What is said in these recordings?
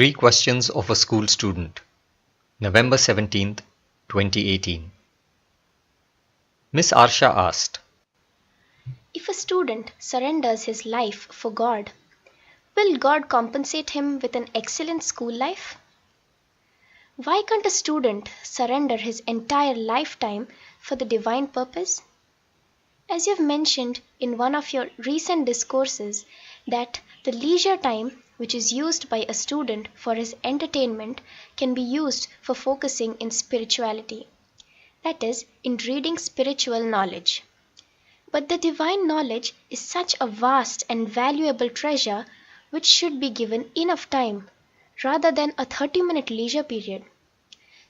Three Questions of a School Student, November 17th, 2018. Miss Arsha asked, If a student surrenders his life for God, will God compensate him with an excellent school life? Why can't a student surrender his entire lifetime for the divine purpose? As you've mentioned in one of your recent discourses, that the leisure time which is used by a student for his entertainment can be used for focusing in spirituality, that is, in reading spiritual knowledge. But the divine knowledge is such a vast and valuable treasure which should be given enough time rather than a 30-minute leisure period.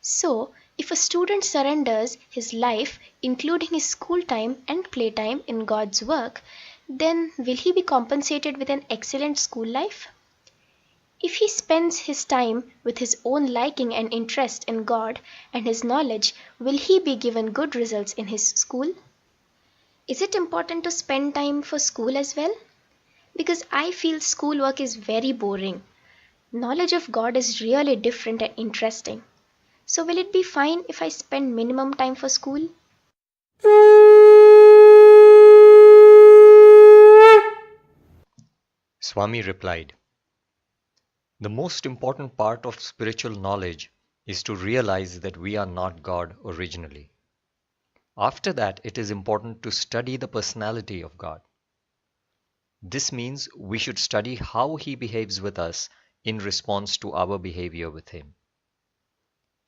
So, if a student surrenders his life, including his school time and playtime, in God's work, then will he be compensated with an excellent school life? If he spends his time with his own liking and interest in God and his knowledge, will he be given good results in his school? Is it important to spend time for school as well? Because I feel schoolwork is very boring. Knowledge of God is really different and interesting. So will it be fine if I spend minimum time for school? Swami replied, the most important part of spiritual knowledge is to realize that we are not God originally. After that, it is important to study the personality of God. This means we should study how He behaves with us in response to our behavior with Him.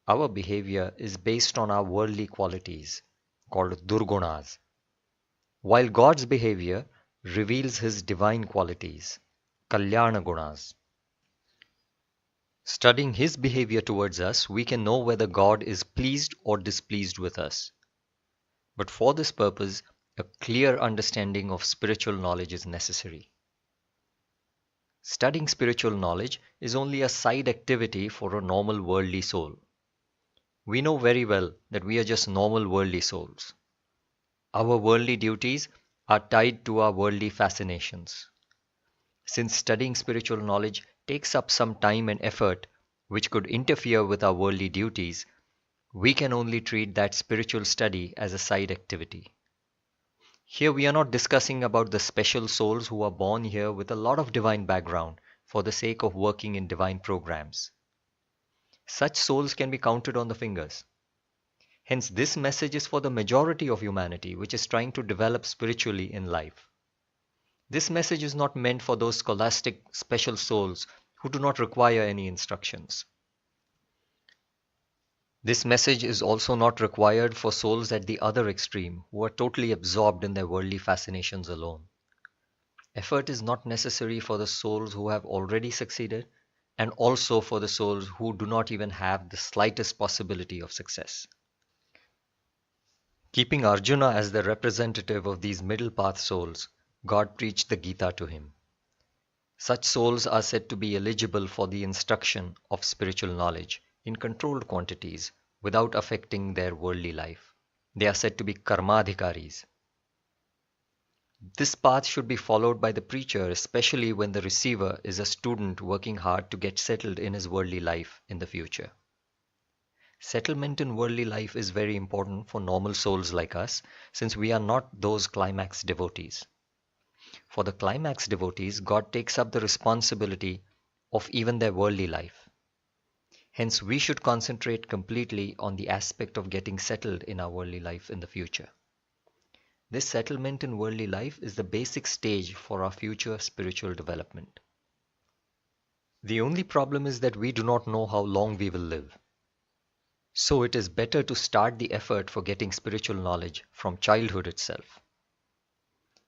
Our behavior is based on our worldly qualities, called durgunas, while God's behavior reveals His divine qualities, kalyana gunas. Studying His behavior towards us, we can know whether God is pleased or displeased with us. But for this purpose, a clear understanding of spiritual knowledge is necessary. Studying spiritual knowledge is only a side activity for a normal worldly soul. We know very well that we are just normal worldly souls. Our worldly duties are tied to our worldly fascinations. Since studying spiritual knowledge takes up some time and effort which could interfere with our worldly duties, we can only treat that spiritual study as a side activity. Here we are not discussing about the special souls who are born here with a lot of divine background for the sake of working in divine programs. Such souls can be counted on the fingers. Hence, this message is for the majority of humanity which is trying to develop spiritually in life. This message is not meant for those scholastic special souls who do not require any instructions. This message is also not required for souls at the other extreme who are totally absorbed in their worldly fascinations alone. Effort is not necessary for the souls who have already succeeded, and also for the souls who do not even have the slightest possibility of success. Keeping Arjuna as the representative of these middle path souls, God preached the Gita to him. Such souls are said to be eligible for the instruction of spiritual knowledge in controlled quantities without affecting their worldly life. They are said to be karmadhikaris. This path should be followed by the preacher, especially when the receiver is a student working hard to get settled in his worldly life in the future. Settlement in worldly life is very important for normal souls like us, since we are not those climax devotees. For the climax devotees, God takes up the responsibility of even their worldly life. Hence, we should concentrate completely on the aspect of getting settled in our worldly life in the future. This settlement in worldly life is the basic stage for our future spiritual development. The only problem is that we do not know how long we will live. So it is better to start the effort for getting spiritual knowledge from childhood itself.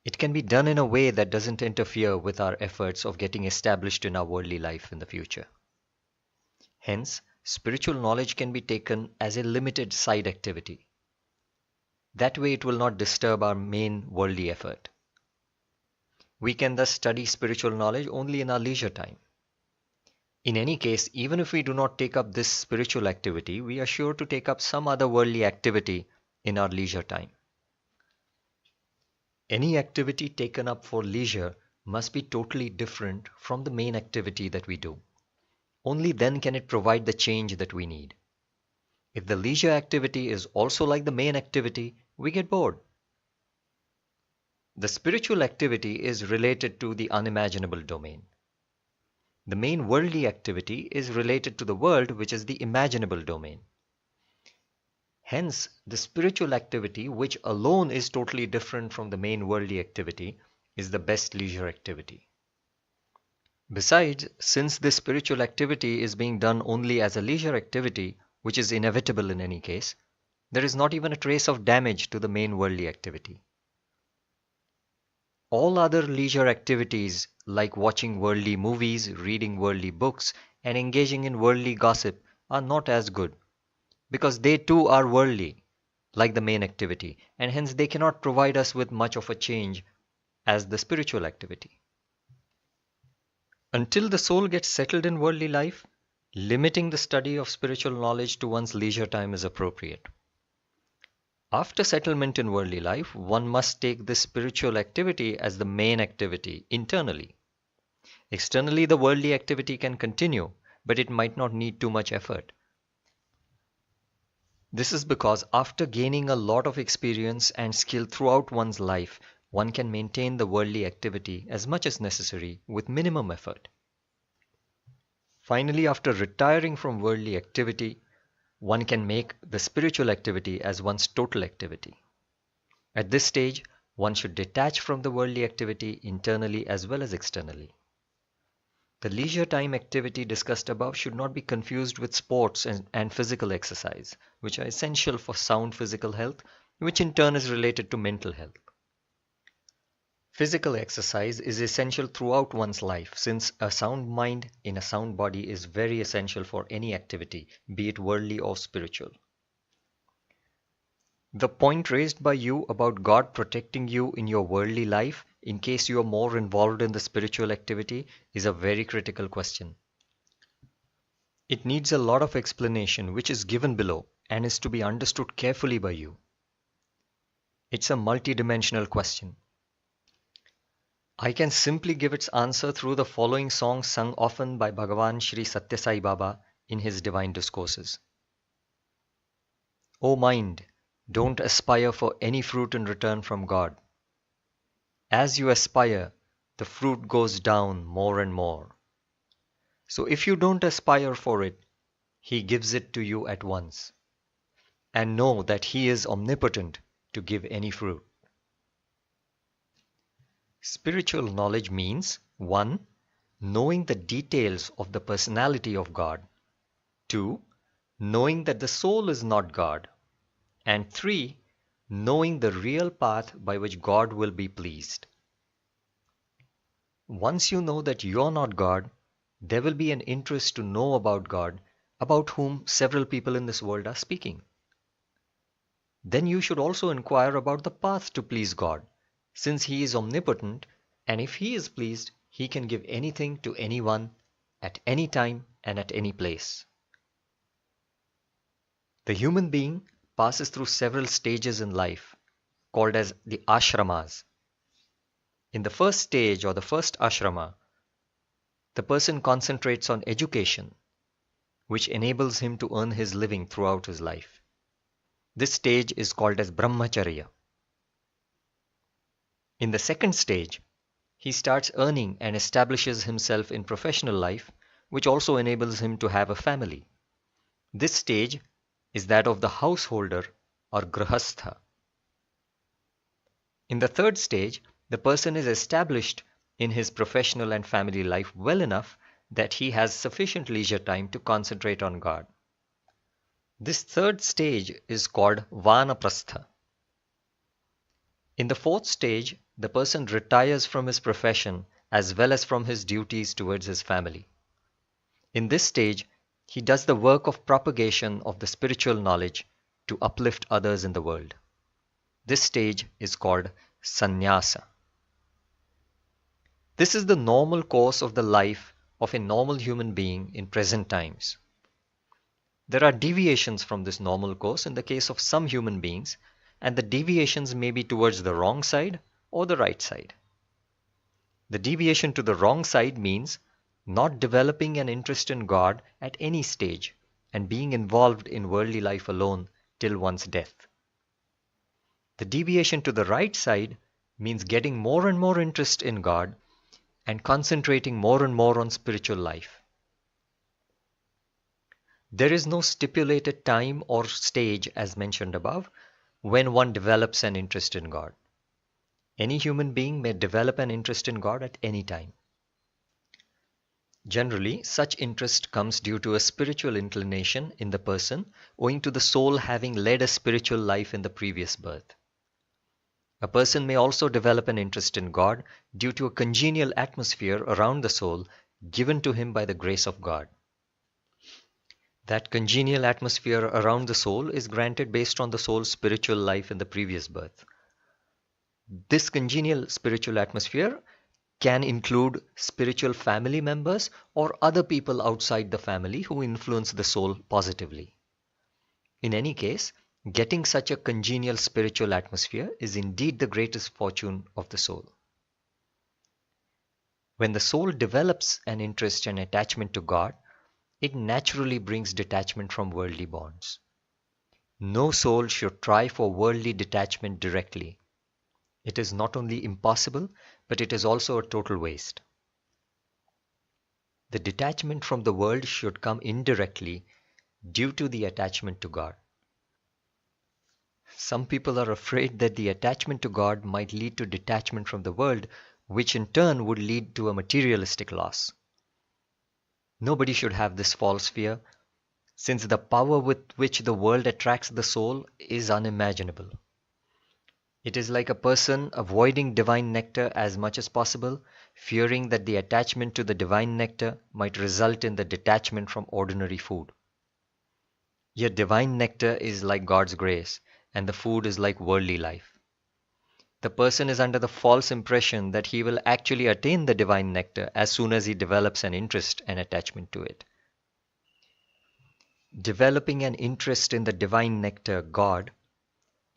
It can be done in a way that doesn't interfere with our efforts of getting established in our worldly life in the future. Hence, spiritual knowledge can be taken as a limited side activity. That way it will not disturb our main worldly effort. We can thus study spiritual knowledge only in our leisure time. In any case, even if we do not take up this spiritual activity, we are sure to take up some other worldly activity in our leisure time. Any activity taken up for leisure must be totally different from the main activity that we do. Only then can it provide the change that we need. If the leisure activity is also like the main activity, we get bored. The spiritual activity is related to the unimaginable domain. The main worldly activity is related to the world, which is the imaginable domain. Hence, the spiritual activity, which alone is totally different from the main worldly activity, is the best leisure activity. Besides, since this spiritual activity is being done only as a leisure activity, which is inevitable in any case, there is not even a trace of damage to the main worldly activity. All other leisure activities, like watching worldly movies, reading worldly books, and engaging in worldly gossip, are not as good, because they too are worldly, like the main activity, and hence they cannot provide us with much of a change as the spiritual activity. Until the soul gets settled in worldly life, limiting the study of spiritual knowledge to one's leisure time is appropriate. After settlement in worldly life, one must take this spiritual activity as the main activity internally. Externally, the worldly activity can continue, but it might not need too much effort. This is because after gaining a lot of experience and skill throughout one's life, one can maintain the worldly activity as much as necessary with minimum effort. Finally, after retiring from worldly activity, one can make the spiritual activity as one's total activity. At this stage, one should detach from the worldly activity internally as well as externally. The leisure time activity discussed above should not be confused with sports and physical exercise, which are essential for sound physical health, which in turn is related to mental health. Physical exercise is essential throughout one's life, since a sound mind in a sound body is very essential for any activity, be it worldly or spiritual. The point raised by you about God protecting you in your worldly life in case you are more involved in the spiritual activity is a very critical question. It needs a lot of explanation, which is given below and is to be understood carefully by you. It's a multidimensional question. I can simply give its answer through the following song sung often by Bhagavan Shri Satya Sai Baba in his Divine Discourses. O mind, don't aspire for any fruit in return from God. As you aspire, the fruit goes down more and more. So if you don't aspire for it, He gives it to you at once. And know that He is omnipotent to give any fruit. Spiritual knowledge means 1. Knowing the details of the personality of God. 2. Knowing that the soul is not God. And 3. Knowing the real path by which God will be pleased. Once you know that you are not God, there will be an interest to know about God, about whom several people in this world are speaking. Then you should also inquire about the path to please God, since He is omnipotent, and if He is pleased, He can give anything to anyone, at any time and at any place. The human being passes through several stages in life, called as the ashramas. In the first stage or the first ashrama, the person concentrates on education, which enables him to earn his living throughout his life. This stage is called as brahmacharya. In the second stage, he starts earning and establishes himself in professional life, which also enables him to have a family. This stage is that of the householder or grahastha. In the third stage, the person is established in his professional and family life well enough that he has sufficient leisure time to concentrate on God. This third stage is called vanaprastha. In the fourth stage, the person retires from his profession as well as from his duties towards his family. In this stage, he does the work of propagation of the spiritual knowledge to uplift others in the world. This stage is called sannyasa. This is the normal course of the life of a normal human being in present times. There are deviations from this normal course in the case of some human beings, and the deviations may be towards the wrong side or the right side. The deviation to the wrong side means not developing an interest in God at any stage, and being involved in worldly life alone till one's death. The deviation to the right side means getting more and more interest in God and concentrating more and more on spiritual life. There is no stipulated time or stage, as mentioned above, when one develops an interest in God. Any human being may develop an interest in God at any time. Generally, such interest comes due to a spiritual inclination in the person, owing to the soul having led a spiritual life in the previous birth. A person may also develop an interest in God due to a congenial atmosphere around the soul given to him by the grace of God. That congenial atmosphere around the soul is granted based on the soul's spiritual life in the previous birth. This congenial spiritual atmosphere can include spiritual family members or other people outside the family who influence the soul positively. In any case, getting such a congenial spiritual atmosphere is indeed the greatest fortune of the soul. When the soul develops an interest and attachment to God, it naturally brings detachment from worldly bonds. No soul should try for worldly detachment directly. It is not only impossible, but it is also a total waste. The detachment from the world should come indirectly due to the attachment to God. Some people are afraid that the attachment to God might lead to detachment from the world, which in turn would lead to a materialistic loss. Nobody should have this false fear, since the power with which the world attracts the soul is unimaginable. It is like a person avoiding divine nectar as much as possible, fearing that the attachment to the divine nectar might result in the detachment from ordinary food. Yet divine nectar is like God's grace, and the food is like worldly life. The person is under the false impression that he will actually attain the divine nectar as soon as he develops an interest and attachment to it. Developing an interest in the divine nectar, God,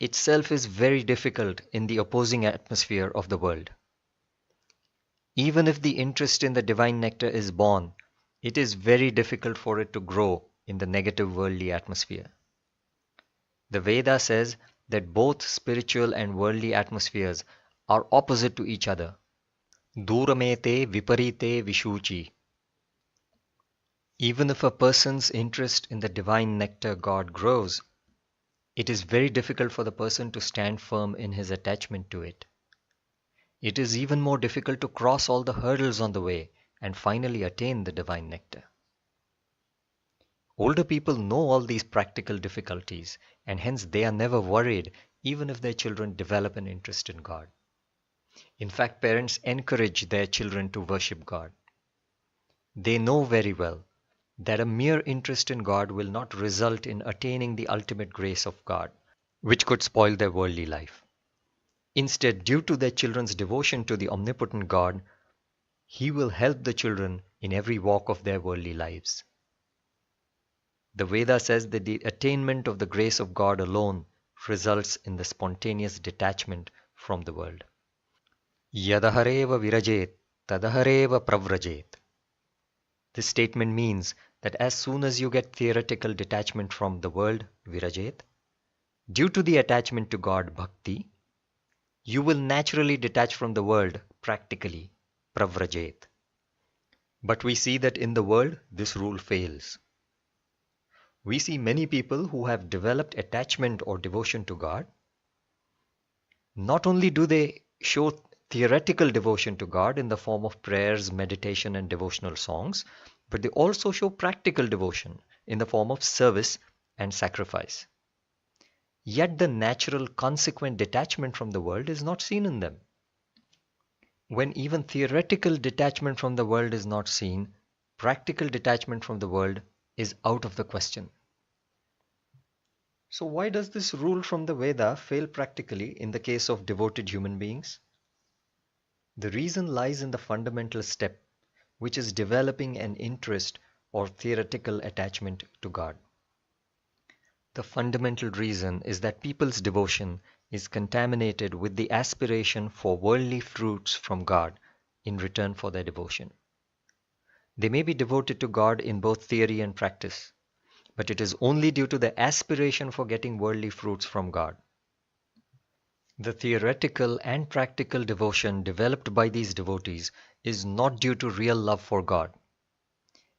itself is very difficult in the opposing atmosphere of the world. Even if the interest in the divine nectar is born, it is very difficult for it to grow in the negative worldly atmosphere. The Veda says that both spiritual and worldly atmospheres are opposite to each other. Duramete viparite vishuchi. Even if a person's interest in the divine nectar God grows, it is very difficult for the person to stand firm in his attachment to it. It is even more difficult to cross all the hurdles on the way and finally attain the divine nectar. Older people know all these practical difficulties, and hence they are never worried even if their children develop an interest in God. In fact, parents encourage their children to worship God. They know very well that a mere interest in God will not result in attaining the ultimate grace of God, which could spoil their worldly life. Instead, due to their children's devotion to the omnipotent God, He will help the children in every walk of their worldly lives. The Veda says that the attainment of the grace of God alone results in the spontaneous detachment from the world. Yadahareva virajet, tadahareva pravrajet. This statement means that as soon as you get theoretical detachment from the world, virajet, due to the attachment to God, bhakti, you will naturally detach from the world, practically, pravrajet. But we see that in the world, this rule fails. We see many people who have developed attachment or devotion to God. Not only do they show theoretical devotion to God in the form of prayers, meditation, and devotional songs, but they also show practical devotion in the form of service and sacrifice. Yet the natural consequent detachment from the world is not seen in them. When even theoretical detachment from the world is not seen, practical detachment from the world is out of the question. So why does this rule from the Veda fail practically in the case of devoted human beings? The reason lies in the fundamental step, which is developing an interest or theoretical attachment to God. The fundamental reason is that people's devotion is contaminated with the aspiration for worldly fruits from God in return for their devotion. They may be devoted to God in both theory and practice, but it is only due to the aspiration for getting worldly fruits from God. The theoretical and practical devotion developed by these devotees is not due to real love for God.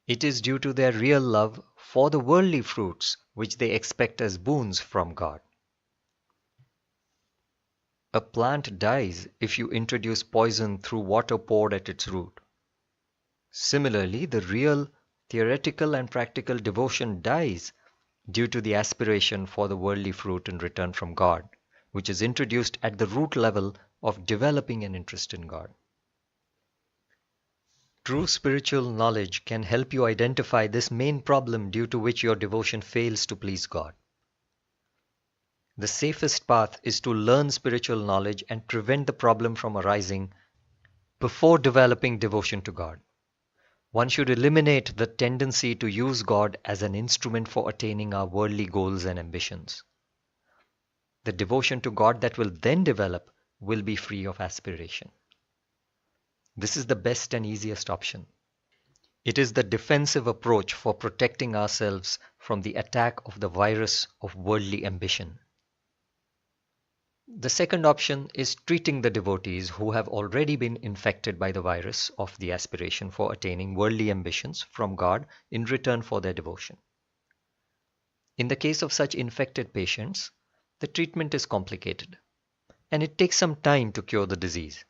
It is due to their real love for the worldly fruits which they expect as boons from God. A plant dies if you introduce poison through water poured at its root. Similarly, the real theoretical and practical devotion dies due to the aspiration for the worldly fruit in return from God, which is introduced at the root level of developing an interest in God. True spiritual knowledge can help you identify this main problem due to which your devotion fails to please God. The safest path is to learn spiritual knowledge and prevent the problem from arising before developing devotion to God. One should eliminate the tendency to use God as an instrument for attaining our worldly goals and ambitions. The devotion to God that will then develop will be free of aspiration. This is the best and easiest option. It is the defensive approach for protecting ourselves from the attack of the virus of worldly ambition. The second option is treating the devotees who have already been infected by the virus of the aspiration for attaining worldly ambitions from God in return for their devotion. In the case of such infected patients, the treatment is complicated, and it takes some time to cure the disease.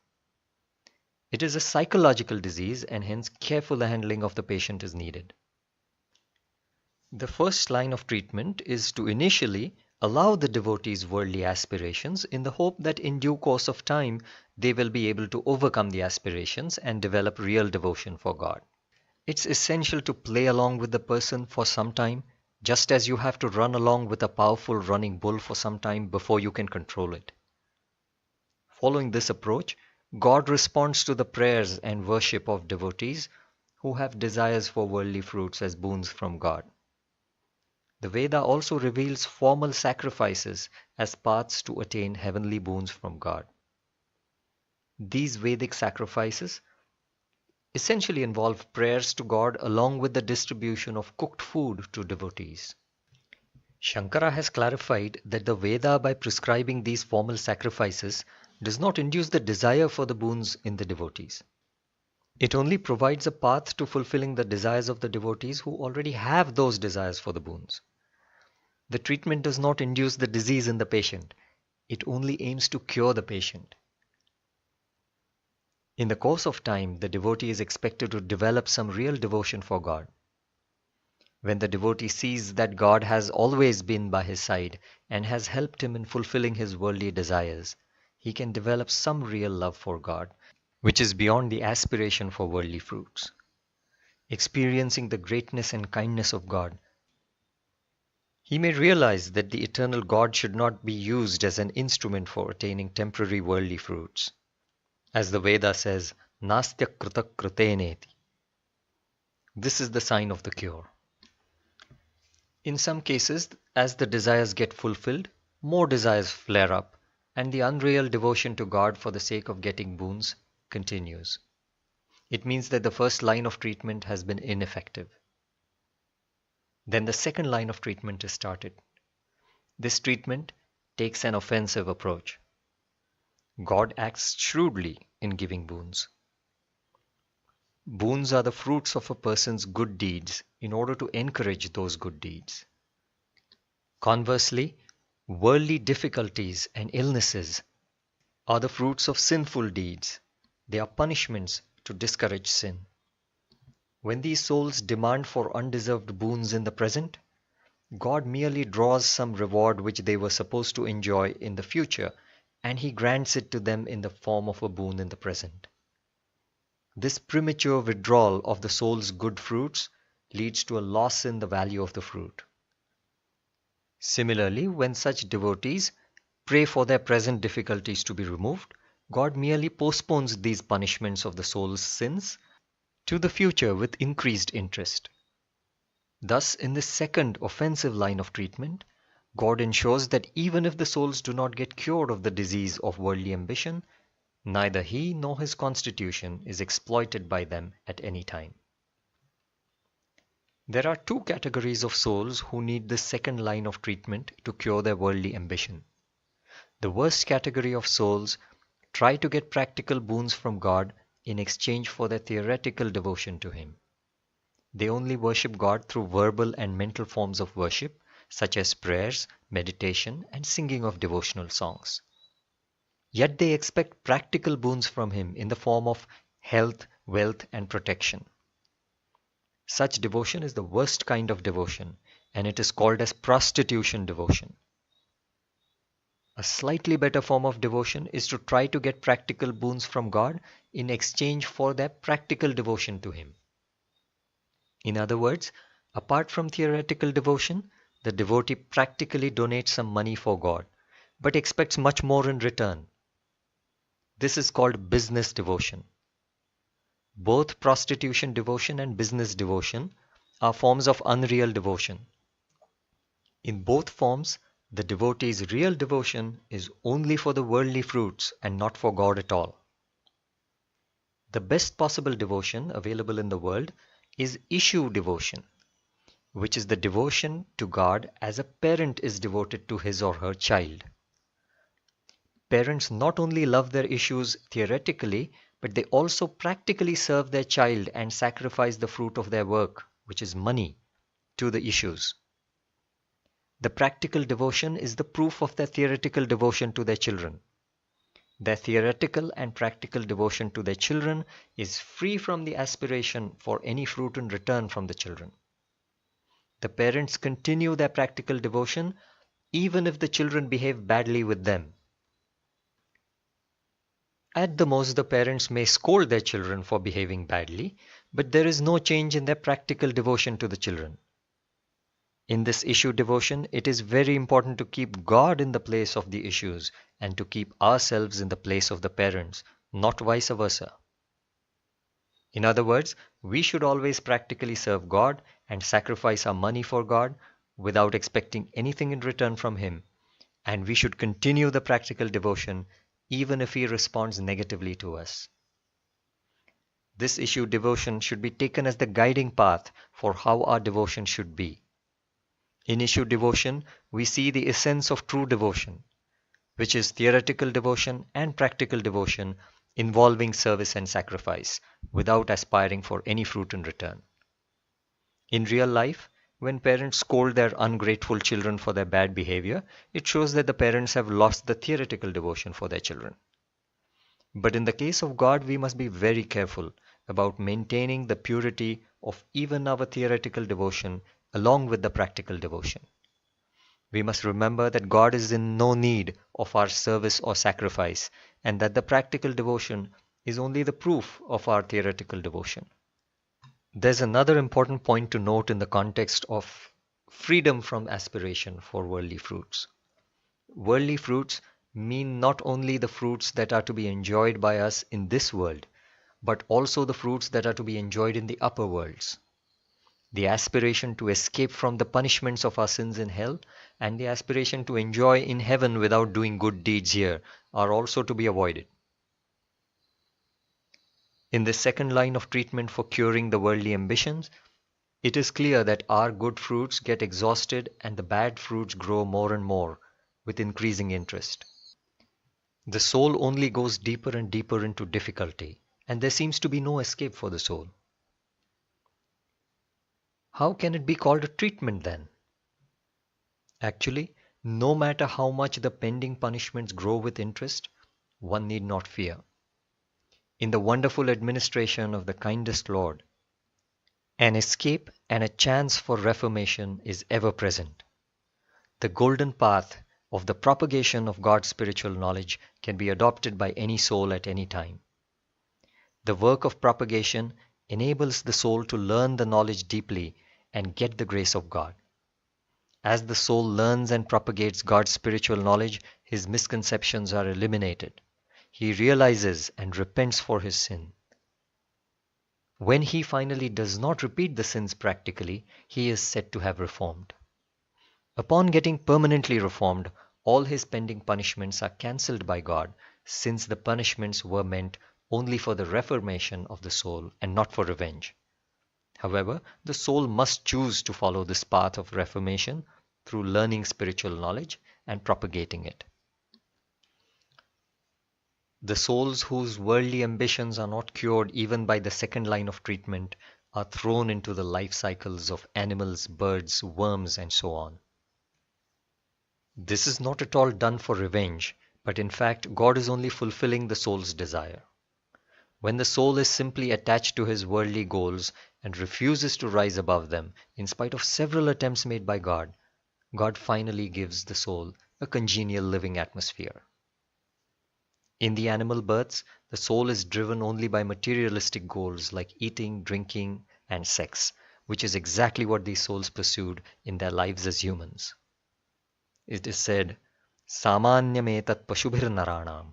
It is a psychological disease, and hence careful handling of the patient is needed. The first line of treatment is to initially allow the devotees' worldly aspirations in the hope that in due course of time they will be able to overcome the aspirations and develop real devotion for God. It's essential to play along with the person for some time, just as you have to run along with a powerful running bull for some time before you can control it. Following this approach, God responds to the prayers and worship of devotees who have desires for worldly fruits as boons from God. The Veda also reveals formal sacrifices as paths to attain heavenly boons from God. These Vedic sacrifices essentially involve prayers to God along with the distribution of cooked food to devotees. Shankara has clarified that the Veda, by prescribing these formal sacrifices, does not induce the desire for the boons in the devotees. It only provides a path to fulfilling the desires of the devotees who already have those desires for the boons. The treatment does not induce the disease in the patient. It only aims to cure the patient. In the course of time, the devotee is expected to develop some real devotion for God. When the devotee sees that God has always been by his side and has helped him in fulfilling his worldly desires, he can develop some real love for God, which is beyond the aspiration for worldly fruits. Experiencing the greatness and kindness of God, he may realize that the eternal God should not be used as an instrument for attaining temporary worldly fruits. As the Veda says, Nastya Krita Kriteneti. This is the sign of the cure. In some cases, as the desires get fulfilled, more desires flare up, and the unreal devotion to God for the sake of getting boons continues. It means that the first line of treatment has been ineffective. Then the second line of treatment is started. This treatment takes an offensive approach. God acts shrewdly in giving boons. Boons are the fruits of a person's good deeds in order to encourage those good deeds. Conversely, worldly difficulties and illnesses are the fruits of sinful deeds. They are punishments to discourage sin. When these souls demand for undeserved boons in the present, God merely draws some reward which they were supposed to enjoy in the future, and He grants it to them in the form of a boon in the present. This premature withdrawal of the soul's good fruits leads to a loss in the value of the fruit. Similarly, when such devotees pray for their present difficulties to be removed, God merely postpones these punishments of the soul's sins to the future with increased interest. Thus, in this second offensive line of treatment, God ensures that even if the souls do not get cured of the disease of worldly ambition, neither he nor his constitution is exploited by them at any time. There are two categories of souls who need this second line of treatment to cure their worldly ambition. The worst category of souls try to get practical boons from God in exchange for their theoretical devotion to Him. They only worship God through verbal and mental forms of worship, such as prayers, meditation, and singing of devotional songs. Yet they expect practical boons from Him in the form of health, wealth, and protection. Such devotion is the worst kind of devotion, and it is called as prostitution devotion. A slightly better form of devotion is to try to get practical boons from God in exchange for their practical devotion to Him. In other words, apart from theoretical devotion, the devotee practically donates some money for God, but expects much more in return. This is called business devotion. Both prostitution devotion and business devotion are forms of unreal devotion. In both forms, the devotee's real devotion is only for the worldly fruits and not for God at all. The best possible devotion available in the world is issue devotion, which is the devotion to God as a parent is devoted to his or her child. Parents not only love their issues theoretically, but they also practically serve their child and sacrifice the fruit of their work, which is money, to the issues. The practical devotion is the proof of their theoretical devotion to their children. Their theoretical and practical devotion to their children is free from the aspiration for any fruit in return from the children. The parents continue their practical devotion even if the children behave badly with them. At the most, the parents may scold their children for behaving badly, but there is no change in their practical devotion to the children. In this issue devotion, it is very important to keep God in the place of the issues and to keep ourselves in the place of the parents, not vice versa. In other words, we should always practically serve God and sacrifice our money for God without expecting anything in return from Him, and we should continue the practical devotion even if He responds negatively to us. This issue devotion should be taken as the guiding path for how our devotion should be. In issue devotion, we see the essence of true devotion, which is theoretical devotion and practical devotion involving service and sacrifice, without aspiring for any fruit in return. In real life, when parents scold their ungrateful children for their bad behavior, it shows that the parents have lost the theoretical devotion for their children. But in the case of God, we must be very careful about maintaining the purity of even our theoretical devotion along with the practical devotion. We must remember that God is in no need of our service or sacrifice, and that the practical devotion is only the proof of our theoretical devotion. There's another important point to note in the context of freedom from aspiration for worldly fruits. Worldly fruits mean not only the fruits that are to be enjoyed by us in this world, but also the fruits that are to be enjoyed in the upper worlds. The aspiration to escape from the punishments of our sins in hell and the aspiration to enjoy in heaven without doing good deeds here are also to be avoided. In this second line of treatment for curing the worldly ambitions, it is clear that our good fruits get exhausted and the bad fruits grow more and more with increasing interest. The soul only goes deeper and deeper into difficulty, and there seems to be no escape for the soul. How can it be called a treatment then? Actually, no matter how much the pending punishments grow with interest, one need not fear. In the wonderful administration of the kindest Lord, an escape and a chance for reformation is ever present. The golden path of the propagation of God's spiritual knowledge can be adopted by any soul at any time. The work of propagation enables the soul to learn the knowledge deeply and get the grace of God. As the soul learns and propagates God's spiritual knowledge, his misconceptions are eliminated. He realizes and repents for his sin. When he finally does not repeat the sins practically, he is said to have reformed. Upon getting permanently reformed, all his pending punishments are cancelled by God, since the punishments were meant only for the reformation of the soul and not for revenge. However, the soul must choose to follow this path of reformation through learning spiritual knowledge and propagating it. The souls whose worldly ambitions are not cured even by the second line of treatment are thrown into the life cycles of animals, birds, worms, and so on. This is not at all done for revenge, but in fact, God is only fulfilling the soul's desire. When the soul is simply attached to his worldly goals and refuses to rise above them, in spite of several attempts made by God, God finally gives the soul a congenial living atmosphere. In the animal births, the soul is driven only by materialistic goals like eating, drinking, and sex, which is exactly what these souls pursued in their lives as humans. It is said, Samanyametat Pashubhir Naranam.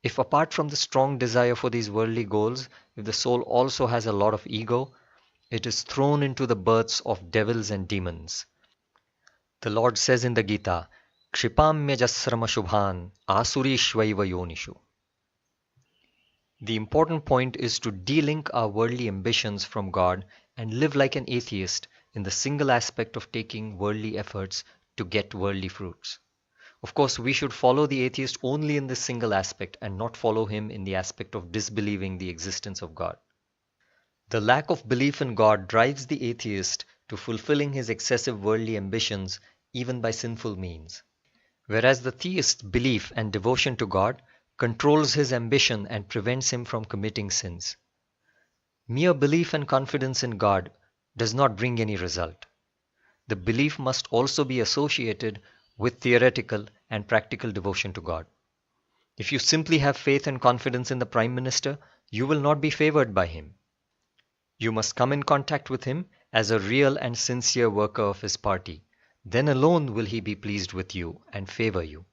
If apart from the strong desire for these worldly goals, if the soul also has a lot of ego, it is thrown into the births of devils and demons. The Lord says in the Gita, Kshipamya jasrama shubhan asuri shvaiva yonishu. The important point is to de-link our worldly ambitions from God and live like an atheist in the single aspect of taking worldly efforts to get worldly fruits. Of course, we should follow the atheist only in this single aspect and not follow him in the aspect of disbelieving the existence of God. The lack of belief in God drives the atheist to fulfilling his excessive worldly ambitions even by sinful means, whereas the theist's belief and devotion to God controls his ambition and prevents him from committing sins. Mere belief and confidence in God does not bring any result. The belief must also be associated with theoretical and practical devotion to God. If you simply have faith and confidence in the Prime Minister, you will not be favored by him. You must come in contact with him as a real and sincere worker of his party. Then alone will he be pleased with you and favor you.